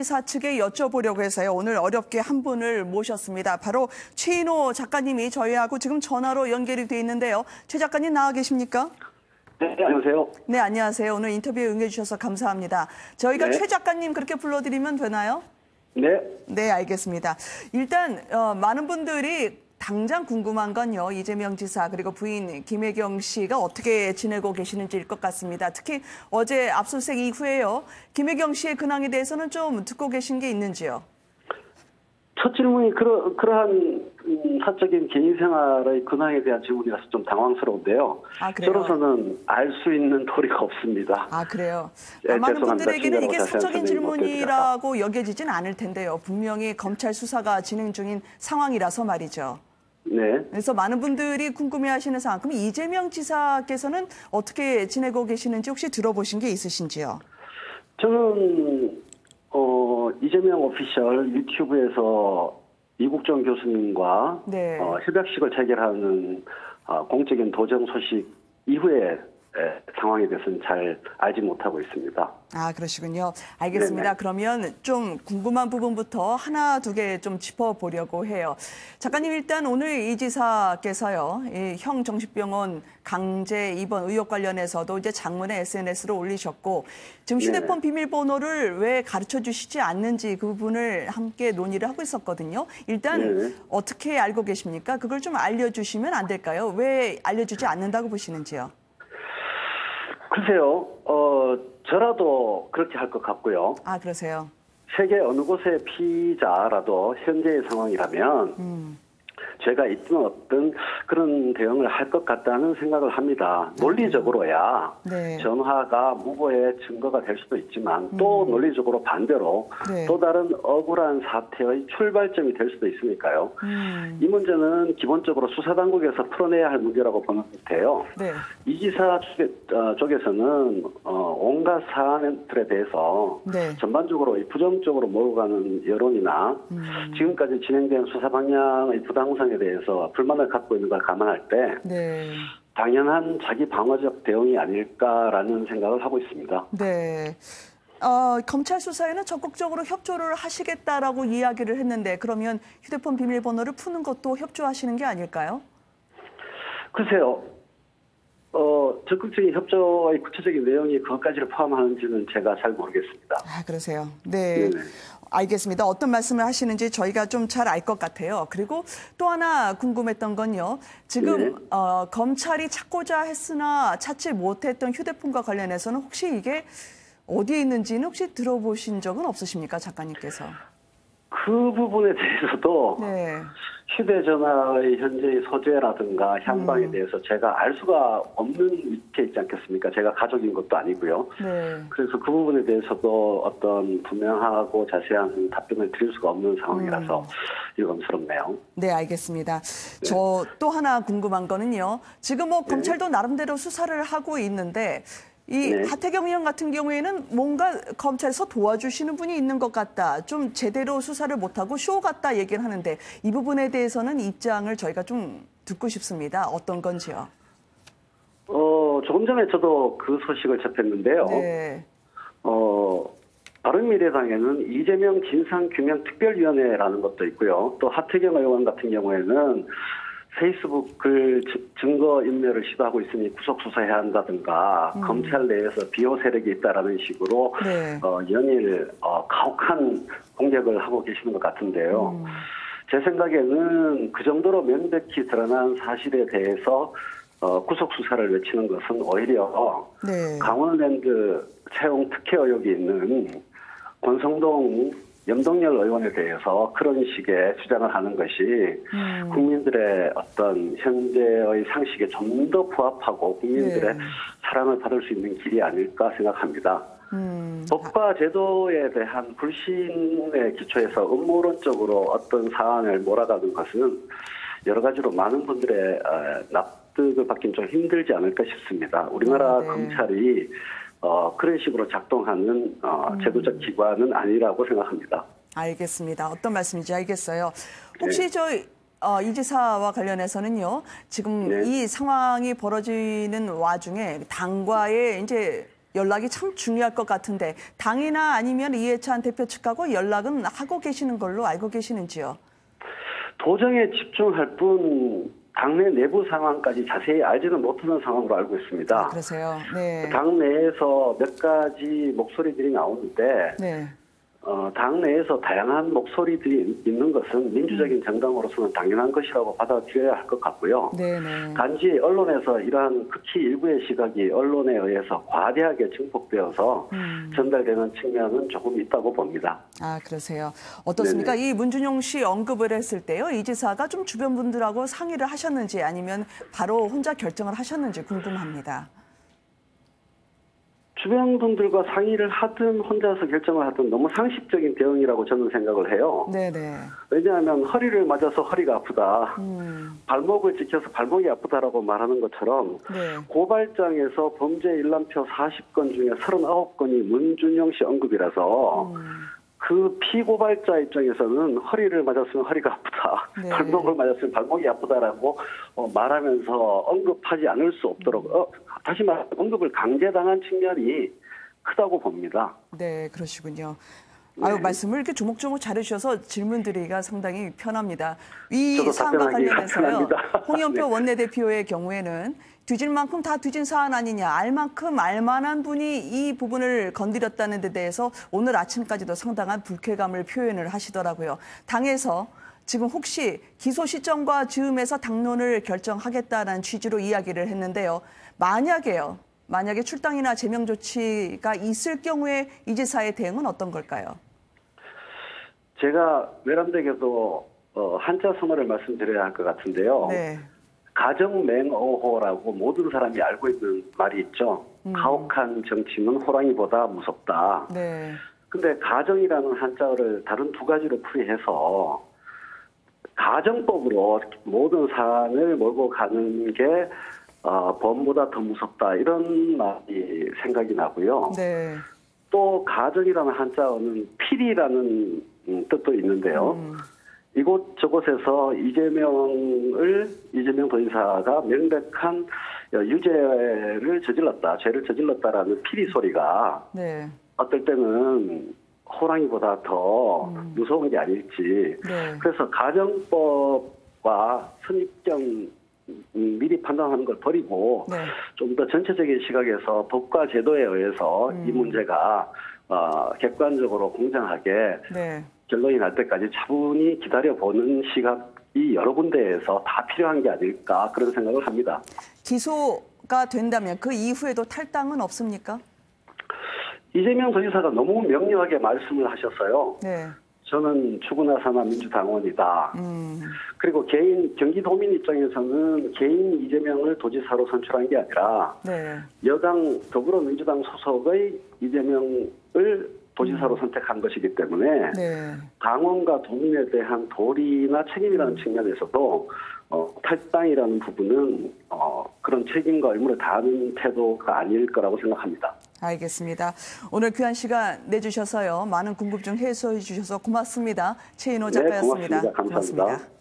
사측에 여쭤보려고 해서요. 오늘 어렵게 한 분을 모셨습니다. 바로 최인호 작가님이 저희하고 지금 전화로 연결이 돼 있는데요. 최 작가님 나와 계십니까? 네, 안녕하세요. 네, 안녕하세요. 오늘 인터뷰에 응해주셔서 감사합니다. 저희가 네. 최 작가님 그렇게 불러드리면 되나요? 네. 네, 알겠습니다. 일단 많은 분들이 당장 궁금한 건요. 이재명 지사 그리고 부인 김혜경 씨가 어떻게 지내고 계시는지일 것 같습니다. 특히 어제 압수수색 이후에요. 김혜경 씨의 근황에 대해서는 좀 듣고 계신 게 있는지요? 첫 질문이 그러한 사적인 개인 생활의 근황에 대한 질문이라서 좀 당황스러운데요. 아, 그래요? 저로서는 알 수 있는 도리가 없습니다. 아, 그래요? 네, 많은 죄송합니다. 분들에게는 이게 자세한 사적인 설명이 못 질문이라고 여겨지진 않을 텐데요. 분명히 검찰 수사가 진행 중인 상황이라서 말이죠. 네. 그래서 많은 분들이 궁금해하시는 상황. 그럼 이재명 지사께서는 어떻게 지내고 계시는지 혹시 들어보신 게 있으신지요? 저는 이재명 오피셜 유튜브에서 이국정 교수님과 네. 협약식을 체결하는 공적인 도정 소식 이후에 상황에 대해서는 잘 알지 못하고 있습니다. 아, 그러시군요. 알겠습니다. 네네. 그러면 좀 궁금한 부분부터 하나, 두 개 좀 짚어보려고 해요. 작가님, 일단 오늘 이 지사께서요, 이 형 정신병원 강제 입원 의혹 관련해서도 이제 장문의 SNS로 올리셨고, 지금 휴대폰 비밀번호를 왜 가르쳐 주시지 않는지 그 부분을 함께 논의를 하고 있었거든요. 일단 네네. 어떻게 알고 계십니까? 그걸 좀 알려주시면 안 될까요? 왜 알려주지 않는다고 보시는지요? 글쎄요, 저라도 그렇게 할 것 같고요. 아, 그러세요? 세계 어느 곳의 피의자라도 현재의 상황이라면 제가 있든 없든 그런 대응을 할 것 같다는 생각을 합니다. 논리적으로야 네. 전화가 무고의 증거가 될 수도 있지만 또 논리적으로 반대로 네. 또 다른 억울한 사태의 출발점이 될 수도 있으니까요. 이 문제는 기본적으로 수사당국에서 풀어내야 할 문제라고 보는 것 같아요. 네. 이 지사 쪽에서는 온갖 사안들에 대해서 네. 전반적으로 부정적으로 몰고 가는 여론이나 지금까지 진행된 수사 방향의 부당성에 대해서 불만을 갖고 있는 걸 감안할 때 네. 당연한 자기 방어적 대응이 아닐까라는 생각을 하고 있습니다. 네. 검찰 수사에는 적극적으로 협조를 하시겠다라고 이야기를 했는데 그러면 휴대폰 비밀번호를 푸는 것도 협조하시는 게 아닐까요? 글쎄요. 적극적인 협조의 구체적인 내용이 그것까지를 포함하는지는 제가 잘 모르겠습니다. 아, 그러세요. 네. 네네. 알겠습니다. 어떤 말씀을 하시는지 저희가 좀 잘 알 것 같아요. 그리고 또 하나 궁금했던 건요. 지금 네. 검찰이 찾고자 했으나 찾지 못했던 휴대폰과 관련해서는 혹시 이게 어디에 있는지는 혹시 들어보신 적은 없으십니까? 작가님께서. 그 부분에 대해서도 네. 휴대전화의 현재의 소재라든가 향방에 대해서 제가 알 수가 없는 위치에 있지 않겠습니까? 제가 가족인 것도 아니고요. 네. 그래서 그 부분에 대해서도 어떤 분명하고 자세한 답변을 드릴 수가 없는 상황이라서 유감스럽네요. 네, 알겠습니다. 저 또 하나 궁금한 거는요. 지금 검찰도 나름대로 수사를 하고 있는데 이 네. 하태경 의원 같은 경우에는 뭔가 검찰에서 도와주시는 분이 있는 것 같다. 좀 제대로 수사를 못하고 쇼 같다 얘기를 하는데 이 부분에 대해서는 입장을 저희가 좀 듣고 싶습니다. 어떤 건지요? 조금 전에 저도 그 소식을 접했는데요. 네. 바른미래당에는 이재명 진상규명특별위원회라는 것도 있고요. 또 하태경 의원 같은 경우에는 페이스북 글 증거인멸을 시도하고 있으니 구속 수사해야 한다든가 검찰 내에서 비호 세력이 있다라는 식으로 네. 연일 가혹한 공격을 하고 계시는 것 같은데요. 제 생각에는 그 정도로 명백히 드러난 사실에 대해서 구속 수사를 외치는 것은 오히려 네. 강원랜드 채용 특혜 의혹이 있는 권성동 염동열 의원에 대해서 그런 식의 주장을 하는 것이 국민들의 어떤 현재의 상식에 좀 더 부합하고 국민들의 사랑을 받을 수 있는 길이 아닐까 생각합니다. 법과 제도에 대한 불신의 기초에서 음모론적으로 어떤 사안을 몰아가는 것은 여러 가지로 많은 분들의 납득을 받기는 좀 힘들지 않을까 싶습니다. 우리나라 네. 검찰이 그런 식으로 작동하는 제도적 기관은 아니라고 생각합니다. 알겠습니다. 어떤 말씀인지 알겠어요. 혹시 이 지사와 관련해서는요. 지금 네. 이 상황이 벌어지는 와중에 당과의 이제 연락이 참 중요할 것 같은데 당이나 아니면 이해찬 대표 측하고 연락은 하고 계시는 걸로 알고 계시는지요? 도정에 집중할 뿐 당내 내부 상황까지 자세히 알지는 못하는 상황으로 알고 있습니다. 아, 그러세요. 네. 당 내에서 몇 가지 목소리들이 나오는데 네. 당 내에서 다양한 목소리들이 있는 것은 민주적인 정당으로서는 당연한 것이라고 받아들여야 할 것 같고요. 네네. 단지 언론에서 이러한 극히 일부의 시각이 언론에 의해서 과대하게 증폭되어서 전달되는 측면은 조금 있다고 봅니다. 아, 그러세요. 어떻습니까? 네네. 이 문준용 씨 언급을 했을 때요. 이 지사가 좀 주변 분들하고 상의를 하셨는지 아니면 바로 혼자 결정을 하셨는지 궁금합니다. 주변 분들과 상의를 하든 혼자서 결정을 하든 너무 상식적인 대응이라고 저는 생각을 해요. 네네. 왜냐하면 허리를 맞아서 허리가 아프다. 발목을 찍혀서 발목이 아프다라고 말하는 것처럼 네. 고발장에서 범죄 일람표 40건 중에 39건이 문준용 씨 언급이라서 그 피고발자 입장에서는 허리를 맞았으면 허리가 아프다. 네. 발목을 맞았으면 발목이 아프다라고 말하면서 언급하지 않을 수 없도록 다시 말해 언급을 강제당한 측면이 크다고 봅니다. 네, 그러시군요. 아유, 말씀을 이렇게 조목조목 잘해주셔서 질문 드리기가 상당히 편합니다. 이 저도 사안과 답변하기가 관련해서요. 편합니다. 홍영표 네. 원내대표의 경우에는 뒤질 만큼 다 뒤진 사안 아니냐, 알 만큼 알 만한 분이 이 부분을 건드렸다는 데 대해서 오늘 아침까지도 상당한 불쾌감을 표현을 하시더라고요. 당에서 지금 혹시 기소 시점과 즈음에서 당론을 결정하겠다는 취지로 이야기를 했는데요. 만약에 출당이나 제명 조치가 있을 경우에 이 지사의 대응은 어떤 걸까요? 제가 외람되게도 한자 선어를 말씀드려야 할 것 같은데요. 네. 가정맹어호라고 모든 사람이 알고 있는 말이 있죠. 가혹한 정치는 호랑이보다 무섭다. 네. 근데 가정이라는 한자어를 다른 두 가지로 풀이해서 가정법으로 모든 사안을 몰고 가는 게 범보다 더 무섭다 이런 말이 생각이 나고요. 네. 또 가정이라는 한자어는 필이라는 뜻도 있는데요. 이곳저곳에서 이재명 도지사가 명백한 죄를 저질렀다라는 피리 소리가 네. 어떨 때는 호랑이보다 더 무서운 게 아닐지. 네. 그래서 가정법과 선입견 미리 판단하는 걸 버리고 네. 좀 더 전체적인 시각에서 법과 제도에 의해서 이 문제가 객관적으로 공정하게 네. 결론이 날 때까지 차분히 기다려보는 시각이 여러 군데에서 다 필요한 게 아닐까 그런 생각을 합니다. 기소가 된다면 그 이후에도 탈당은 없습니까? 이재명 도지사가 너무 명료하게 말씀을 하셨어요. 네. 저는 추구나 사나 민주당원이다. 그리고 경기도민 입장에서는 개인 이재명을 도지사로 선출한 게 아니라 네. 여당 더불어민주당 소속의 이재명을 도지사로 선택한 것이기 때문에 네. 당원과 도민에 대한 도리나 책임이라는 측면에서도 탈당이라는 부분은 그런 책임과 의무를 다하는 태도가 아닐 거라고 생각합니다. 알겠습니다. 오늘 귀한 시간 내주셔서요. 많은 궁금증 해소해 주셔서 고맙습니다. 최인호 작가였습니다. 네, 고맙습니다. 감사합니다. 고맙습니다.